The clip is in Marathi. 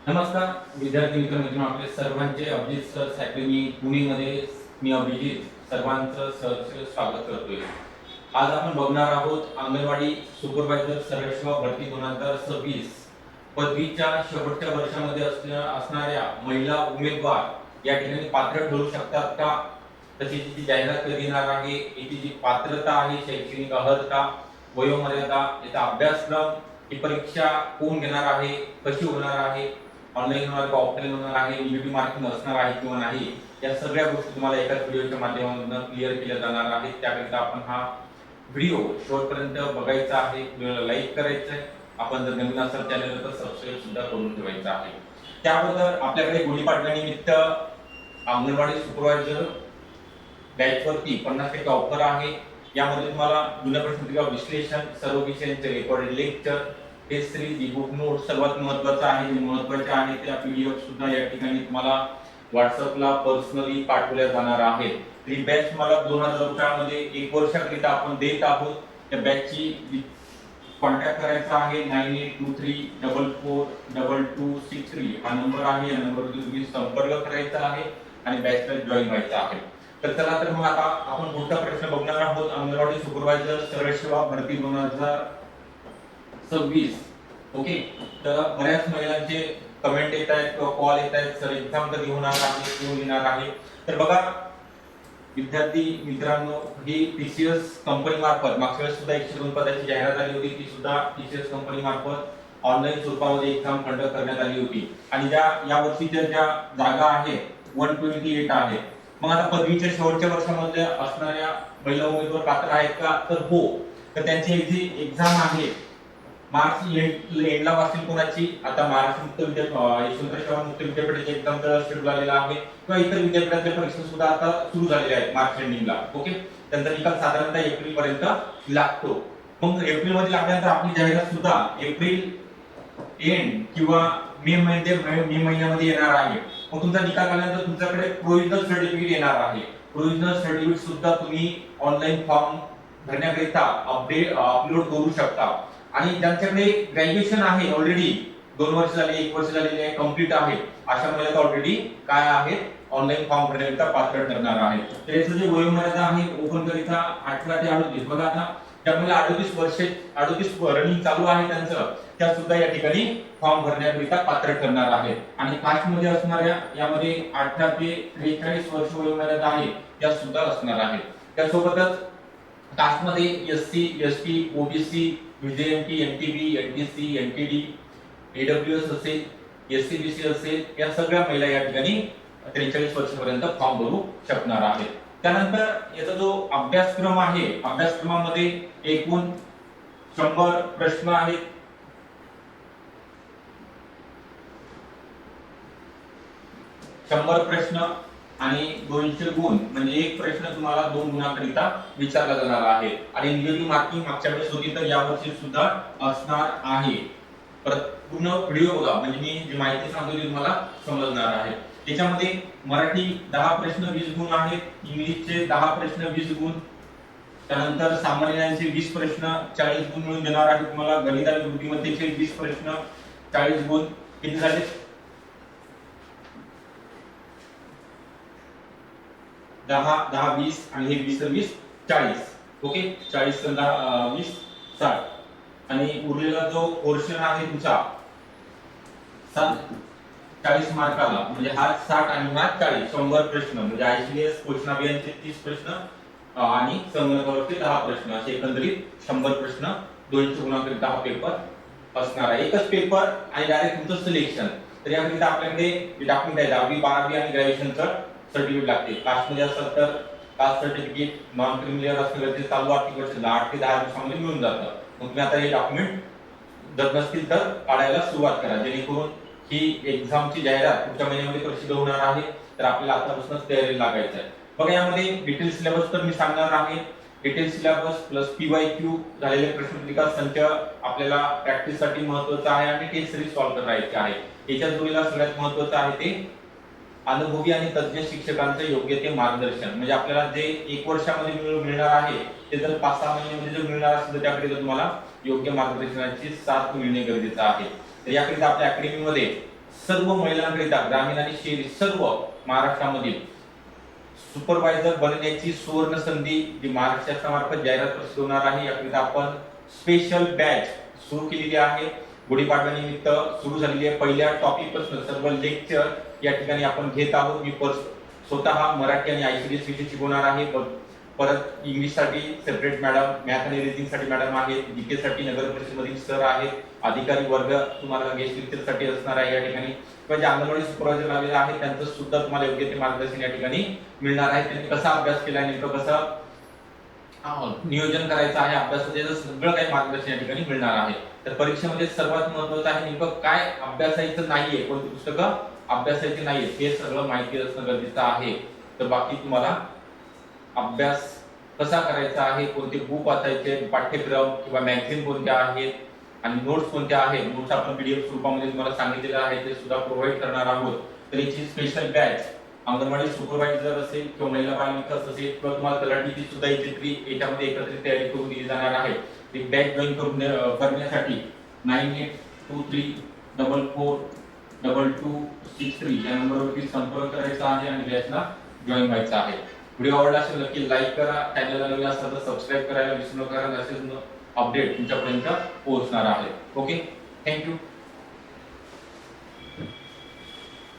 नमस्कार विद्यार्थी मित्रांनो, आपले सर्वांचे अभिजित सर अकॅडमी पुणेमध्ये मी अभिजित सर्वांचं सहर्ष स्वागत करतोय। आज आपण बघणार आहोत अंगणवाडी सुपरवायझर सर्वेक्षण भरती 2026 पदवीच्या शेवटच्या वर्षामध्ये असणाऱ्या महिला उमेदवार या ठिकाणी पात्र ठरू शकतात का, तशी जी जाहिरात कधी येणार आहे, याची जी पात्रता आहे, शैक्षणिक अर्हता, वयोमर्यादा, याचा अभ्यासक्रम, ही परीक्षा कोण घेणार आहे, कशी होणार आहे, ऑनलाईन होणार का ऑफलाईन होणार आहे, निगेटिव्ह मार्किंग असणार आहे किंवा नाही, या सगळ्या गोष्टी तुम्हाला एकाच व्हिडिओच्या माध्यमातून क्लिअर केल्या जाणार आहेत। त्याकरिता आपण हा व्हिडिओ शेवटपर्यंत बघायचा आहे, व्हिडिओला लाईक करायचं आहे, आपण जर नवीन असाल चॅनल तर सबस्क्राईब सुद्धा करून ठेवायचं आहे। त्याबद्दल आपल्याकडे गुढीपाडव्यानिमित्त अंगणवाडी सुपरवायझर बॅचवरती 50% ऑफर आहे। यामध्ये तुम्हाला जुन्या प्रश्नपत्रिका विश्लेषण, सर्व विषयांचे recorded lecture, test series, e book note, सर्वात महत्त्वाचं आहे, जे महत्त्वाचे आहे त्या पीडीएफ सुद्धा या ठिकाणी तुम्हाला व्हॉट्सअपला पर्सनली पाठवल्या जाणार आहेत। ही बॅच मला 2000 रुपयामध्ये 1 वर्षाकरिता आपण देत आहोत। त्या बॅचची कॉन्टॅक्ट करायचा आहे 9823442263 हा नंबर आहे। या नंबरवर तुम्ही संपर्क करायचा आहे आणि बॅचला जॉईन व्हायचं आहे। तर चला तर मग आता आपण पुढचा प्रश्न बघणार आहोत। अंगणवाडी सुपरवायझर सर्वेसेवा भरती 2026। ओके, तर बऱ्याच महिलांचे कमेंट येत आहेत किंवा कॉल येत आहेत, सर एक्झाम कधी होणार आहे, कोण येणार आहे। तर बघा विद्यार्थी मित्रांनो, ही टीसीएस कंपनी मार्फत मागच्या वेळेस सुद्धा 102 पदाची जाहिरात आली होती, ती सुद्धा टीसीएस कंपनी मार्फत ऑनलाईन स्वरूपामध्ये एक्झाम कंडक्ट करण्यात आली होती आणि या वर्षीच्या ज्या जागा आहेत 128 आहे। मग आता पदवीच्या शेवटच्या वर्षामध्ये असणाऱ्या महिला उमेदवार पात्र आहेत का, तर हो। तर त्यांची जी एक्झाम आहे मार्च एंडला वाचील कोणाची, आता महाराष्ट्र मुक्त यशवंतराव चव्हाण मुक्त विद्यापीठाची एक्झामचा शेड्यूल आलेला आहे किंवा इतर विद्यापीठाच्या परीक्षा सुद्धा आता सुरू झालेल्या आहेत मार्च एंडिंगला। ओके, त्यांचा निकाल साधारणतः एप्रिल पर्यंत लागतो। मग एप्रिल मध्ये लागल्यानंतर आपली जाहिरात सुद्धा एप्रिल एंड किंवा मे महिन्यामध्ये येणार आहे। मग तुमचा निकाल आल्यानंतर तुमच्याकडे प्रोविजनल सर्टिफिकेट येणार आहे। प्रोविजनल सर्टिफिकेट सुद्धा तुम्ही ऑनलाईन फॉर्म भरण्याकरिता अपलोड करू शकता आणि ज्यांच्याकडे ग्रॅज्युएशन आहे ऑलरेडी 2 वर्ष झाले, 1 वर्ष झालेले आहे, कंप्लीट आहे, अशा महिला ऑलरेडी काय आहेत ऑनलाईन फॉर्म भरण्याकरिता पात्र ठरणार आहेत। तर याचं जे वयोमर्यादा आहे ओपन करिता 18 ते 38, बघा आता त्यामुळे 38 रनिंग चालू आहे त्यांचं, त्या सुद्धा या ठिकाणी फॉर्म भरण्याकरिता पात्र ठरणार आहेत। आणि कास्ट मध्ये असणाऱ्या यामध्ये 18 ते 43 वर्ष वयोमर्यादा आहे, त्या सुद्धा असणार आहेत। त्यासोबतच कास्ट मध्ये SC, ST, OBC, VJNT, NTB, NTC, NTD, EWS असेल, एससीबीसी असेल, या सगळ्या महिला या ठिकाणी 43 वर्षापर्यंत फॉर्म भरू शकणार आहेत। त्यानंतर याचा जो अभ्यासक्रम आहे, अभ्यासक्रमामध्ये एकूण 100 प्रश्न आहेत। 100 प्रश्न आणि 200 गुण, म्हणजे एक प्रश्न तुम्हाला 2 गुणाकरिता विचारला जाणार आहे आणि निगेटिव्ह मार्किंग मागच्या वेळेस होती तर यावर्षी सुद्धा असणार आहे। पूर्ण व्हिडिओ बघा, म्हणजे मी जी माहिती सांगतो ती तुम्हाला समजणार आहे। त्याच्यामध्ये मराठी 10 प्रश्न 20 गुण आहेत, इंग्लिशचे 10 प्रश्न 20 गुण, त्यानंतर सामान्य ज्ञानाचे 20 प्रश्न 40 गुण मिळून देणार आहे तुम्हाला, गणित आणि बुद्धिमत्तेचे 20 प्रश्न 40 गुण, किती झाले 10 20 आणि हे 20 20 40। ओके, 40 10 20 60 आणि उरलेला जो पोर्शन आहे तुमचा 40 मार्काला, म्हणजे हा 60 आणि हा 40, 100 प्रश्न, म्हणजे आयसीडीएस क्वेश्चन अभियानचे 30 प्रश्न आणि संगणकावरचे 10 प्रश्न, असे एकंदरीत 100 प्रश्न 200 गुणांकरिता हा पेपर असणार आहे। एकच पेपर आणि डायरेक्ट तुमचं सिलेक्शन। तर याकरिता आपल्याकडे डॉक्युमेंट आहे 10वी 12वी आणि ग्रॅज्युएशनचं सर्टिफिकेट लागते। कास्ट मध्ये असेल तर कास्ट सर्टिफिकेट, नॉन क्रिमिनल असेल तर ते चालू आर्थिक वर्षाला 8 ते 10 दिवसांमध्ये मिळून जातं। मग तुम्ही आता हे डॉक्युमेंट जर नसतील तर काढायला सुरुवात करा, जेणेकरून ही एक्झामची जाहिरात पुढच्या महिन्यामध्ये प्रसिद्ध होणार आहे, तर आपल्याला आतापासूनच तयारीला लागायचं आहे। बघा यामध्ये डिटेल सिलेबस तर मी सांगणार आहे, डिटेल सिलेबस प्लस पीवायक्यू झालेले प्रश्नपत्रिका संच आपल्याला प्रॅक्टिस साठी महत्त्वाचा आहे आणि टेस्ट सिरीज सॉल्व्ह करायची आहे। याच्या जोडीला सगळ्यात महत्त्वाचं आहे ते अनुभवी आणि तज्ञ शिक्षकांचे योग्य ते मार्गदर्शन, म्हणजे आपल्याला जे 1 वर्षामध्ये मिळणार आहे ते जर 5-6 महिन्यामध्ये जर मिळणार असेल तर त्याकडे तुम्हाला योग्य मार्गदर्शनाची साथ मिळणे गरजेचं आहे। तर याकरिता आपल्या अकॅडमीमध्ये सर्व महिलांकरिता ग्रामीण आणि शहरी सर्व महाराष्ट्रामधील सुपरवायझर बनण्याची सुवर्ण संधी जी महाराष्ट्र शासनामार्फत जाहिरात प्रसिद्ध होणार आहे, याकरिता आपण स्पेशल बॅच सुरू केलेली आहे. गुढीपाडव्यानिमित्त सुरू झालेली आहे. पहिल्या टॉपिक पासून सर्व लेक्चर या ठिकाणी आपण घेत आहोत. मी स्वतः मराठी आणि आयसीडीएस विषय शिकवणार आहे. परत इंग्लिश साठी सेपरेट मॅडम, मॅथ आणि रिझनिंग साठी मॅडम आहेत, जीके साठी नगर परिषद मधील सर आहेत, अधिकारी वर्ग तुम्हाला गेस्ट लेक्चर साठी असणार आहे. या ठिकाणी जे अंगणवाडी सुपरवायझर लागलेले आहेत त्यांचं सुद्धा तुम्हाला योग्य ते मार्गदर्शन या ठिकाणी मिळणार आहे. त्यांनी कसा अभ्यास केला, नेमकं कसं नियोजन करायचं आहे अभ्यासाचं सगळं काही मार्गदर्शन या ठिकाणी मिळणार आहे. तर परीक्षेमध्ये सर्वात महत्त्वाचं आहे नेमकं काय अभ्यासायचं नाहीये, कोणती पुस्तकं अभ्यासायची नाहीये हे सगळं माहिती असणं गरजेचं आहे. तर बाकी तुम्हाला अभ्यास कसा करायचा आहे, कोणते बुक वाचायचे, पाठ्यक्रम किंवा मॅगझिन कोणत्या आहेत आणि नोट्स कोणत्या आहेत, नोट्स आपण पीडीएफ स्वरूपामध्ये तुम्हाला सांगितलेलं आहे ते सुद्धा प्रोव्हाइड करणार आहोत. तर याची स्पेशल बॅच अंगणवाडी सुपरवायझर असेल किंवा महिला बाल विकास असेल किंवा तुम्हाला तलाठीची सुद्धा याच्यामध्ये एकत्रित तयारी करून दिली जाणार आहे. ती बॅच जॉईन करण्यासाठी 9823442263 या नंबरवरती संपर्क करायचा आहे आणि बॅचला जॉईन व्हायचं आहे. व्हिडिओ आवडला असेल नक्की लाईक करा, चॅनलला नवीन असाल तर सबस्क्राईब करायला विसरू नका, कारण असेच अपडेट तुमच्यापर्यंत पोहोचणार आहे. Okay, thank you.